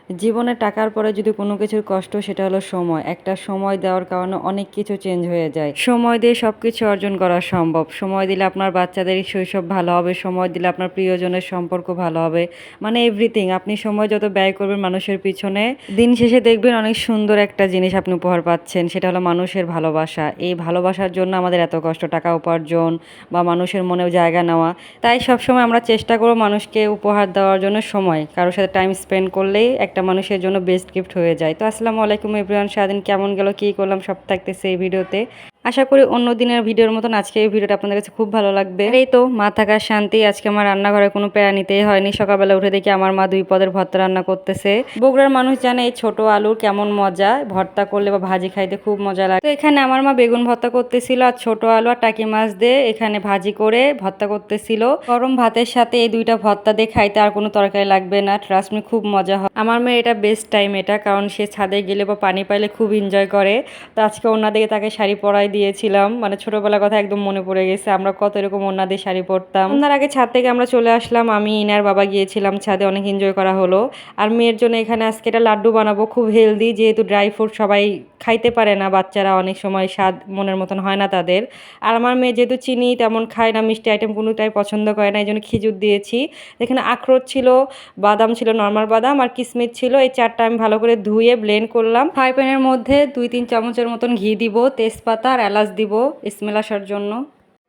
জীবনে টাকার পরে যদি কোনো কিছুর কষ্ট সেটা হলো সময়। একটা সময় দেওয়ার কারণে অনেক কিছু চেঞ্জ হয়ে যায়। সময় দিয়ে সবকিছু অর্জন করা সম্ভব। সময় দিলে আপনার বাচ্চাদের শৈশব ভালো হবে, সময় দিলে আপনার প্রিয়জনের সম্পর্ক ভালো হবে, মানে এভরিথিং। আপনি সময় যত ব্যয় করবেন মানুষের পিছনে, দিন শেষে দেখবেন অনেক সুন্দর একটা জিনিস আপনি উপহার পাচ্ছেন, সেটা হলো মানুষের ভালোবাসা। এই ভালোবাসার জন্য আমাদের এত কষ্ট, টাকা উপার্জন বা মানুষের মনেও জায়গা নেওয়া। তাই সবসময় আমরা চেষ্টা করব মানুষকে উপহার দেওয়ার জন্য সময়, কারোর সাথে টাইম স্পেন্ড করলেই একটা মানুষের জন্য বেস্ট গিফট হয়ে যায়। তো আসসালামু আলাইকুম এভরিওয়ান, সারাদিন কেমন গেল, কী করলাম সব থাকতেছে এই ভিডিওতে। আশা করি অন্য দিনের ভিডিওর মতন আজকে এই ভিডিওটা আপনাদের কাছে খুব ভালো লাগবে। এই তো মা থাকার শান্তি, আজকে আমার রান্নাঘরে কোনো প্যারা নিতেই হয়নি। সকালবেলা উঠে দেখি আমার মা 2 পদের ভর্তা রান্না করতেছে। বগুড়ার মানুষ জানে এই ছোট আলুর কেমন মজা, ভর্তা করলে বা ভাজি খাইতে খুব মজা লাগে। তো এখানে আমার মা বেগুন ভর্তা করতেছিল আর ছোট আলু আর টাকি মাছ দিয়ে এখানে ভাজি করে ভর্তা করতেছিল। গরম ভাতের সাথে এই 2টা ভর্তা দিয়ে খাইতে আর কোনো তরকারি লাগবে না, ট্রাস্ট মি খুব মজা হয়। আমার মেয়ে এটা বেস্ট টাইম এটা, কারণ সে ছাদে গেলে বা পানি পাইলে খুব এনজয় করে। তো আজকে ওনার দিকে তাকে শাড়ি পরাই দিয়েছিলাম, মানে ছোটবেলার কথা একদম মনে পড়ে গেছে, আমরা কত এরকম ওনার দিয়ে শাড়ি পরতাম। ওনার আগে ছাদ থেকে আমরা চলে আসলাম, আমি ইনার বাবা গিয়েছিলাম ছাদে, অনেক এনজয় করা হলো। আর মেয়ের জন্য এখানে আজকে এটা লাড্ডু বানাবো, খুব হেলদি, যেহেতু ড্রাই ফ্রুট সবাই খাইতে পারে না, বাচ্চারা অনেক সময় স্বাদ মনের মতন হয় না তাদের। আর আমার মেয়ে যেহেতু চিনি তেমন খায় না, মিষ্টি আইটেম কোনোটাই পছন্দ করে না, এই জন্য খেজুর দিয়েছি। এখানে আখরোট ছিল, বাদাম ছিল, নর্মাল বাদাম আর কিশমিশ ছিল। এই 4টা আমি ভালো করে ধুয়ে ব্লেন্ড করলাম। ফ্রাই প্যানের মধ্যে 2-3 চামচের মতন ঘি দিব, তেজপাতা আর এলাচ দিব স্মেল আসার জন্য।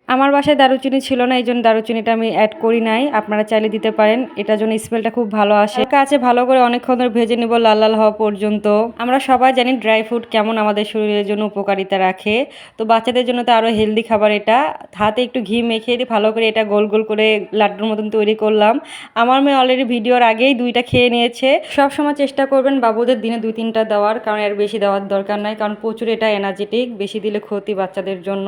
আমার বাসায় দারুচিনি ছিল না, এই জন্য দারুচিনিটা আমি অ্যাড করি নাই, আপনারা চাইলে দিতে পারেন, এটার জন্য স্মেলটা খুব ভালো আসে। কাছে ভালো করে অনেকক্ষণ ধরে ভেজে নিব লাল লাল হওয়া পর্যন্ত। আমরা সবাই জানি ড্রাই ফ্রুট কেমন আমাদের শরীরের জন্য উপকারিতা রাখে, তো বাচ্চাদের জন্য তো আরও হেলদি খাবার এটা। হাতে একটু ঘি মেখে দিয়ে ভালো করে এটা গোল গোল করে লাড্ডুর মতন তৈরি করলাম। আমার মেয়ে অলরেডি ভিডিওর আগেই 2টা খেয়ে নিয়েছে। সবসময় চেষ্টা করবেন বাবুদের দিনে 2-3টা দেওয়ার, কারণ এর বেশি দেওয়ার দরকার নাই, কারণ প্রচুর এটা এনার্জেটিক, বেশি দিলে ক্ষতি বাচ্চাদের জন্য।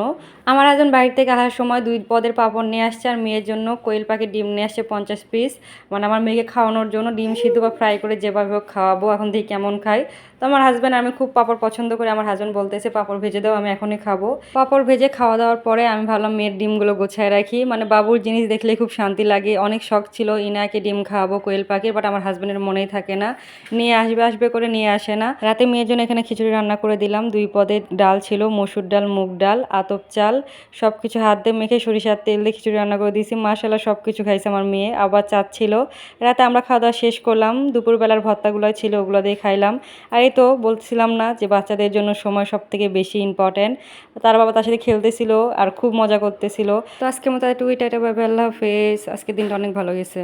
আমার একজন বাড়ির থেকে আসার সময় 2 পদের পাপড় নিয়ে আসছে আর মেয়ের জন্য কোয়েল পাখির ডিম নিয়ে আসছে 50 পিস, মানে আমার মেয়েকে খাওয়ানোর জন্য। ডিম সিদ্ধ বা ফ্রাই করে যেভাবে হোক খাওয়াবো, এখন দেখি কেমন খাই। তো আমার হাজব্যান্ড, আমি খুব পাপড় পছন্দ করি, আমার হাজব্যান্ড বলতেছে পাপড় ভেজে দাও, আমি এখনই খাবো। পাপড় ভেজে খাওয়া দাওয়ার পরে আমি ভাবলাম মেয়ের ডিমগুলো গোছায় রাখি, মানে বাবুর জিনিস দেখলে খুব শান্তি লাগে। অনেক শখ ছিল ইনাকে ডিম খাওয়াবো কোয়েল পাখির, বাট আমার হাজব্যান্ডের মনেই থাকে না, নিয়ে আসবে আসবে করে নিয়ে আসে না। রাতে মেয়ের জন্য এখানে খিচুড়ি রান্না করে দিলাম। 2 পদের ডাল ছিল, মসুর ডাল, মুগ ডাল, আতপ চাল, সব কিছু হাত দিয়ে মেখে সরিষার তেল দিয়ে খিচুড়ি রান্না করে দিয়েছি। মাশাআল্লাহ সব কিছু খাইছে আমার মেয়ে, আবার চাচ্ছিল। রাতে আমরা খাওয়া দাওয়া শেষ করলাম, দুপুরবেলার ভর্তাগুলো ছিল ওগুলো দিয়ে খাইলাম। আর এই তো বলছিলাম না যে বাচ্চাদের জন্য সময় সব থেকে বেশি ইম্পর্ট্যান্ট। তার বাবা তার সাথে খেলতেছিল আর খুব মজা করতেছিল। তো আজকের মতো টুইটারে, বাই বাই, আল্লাহ হাফেজ। আজকের দিনটা অনেক ভালো গেছে।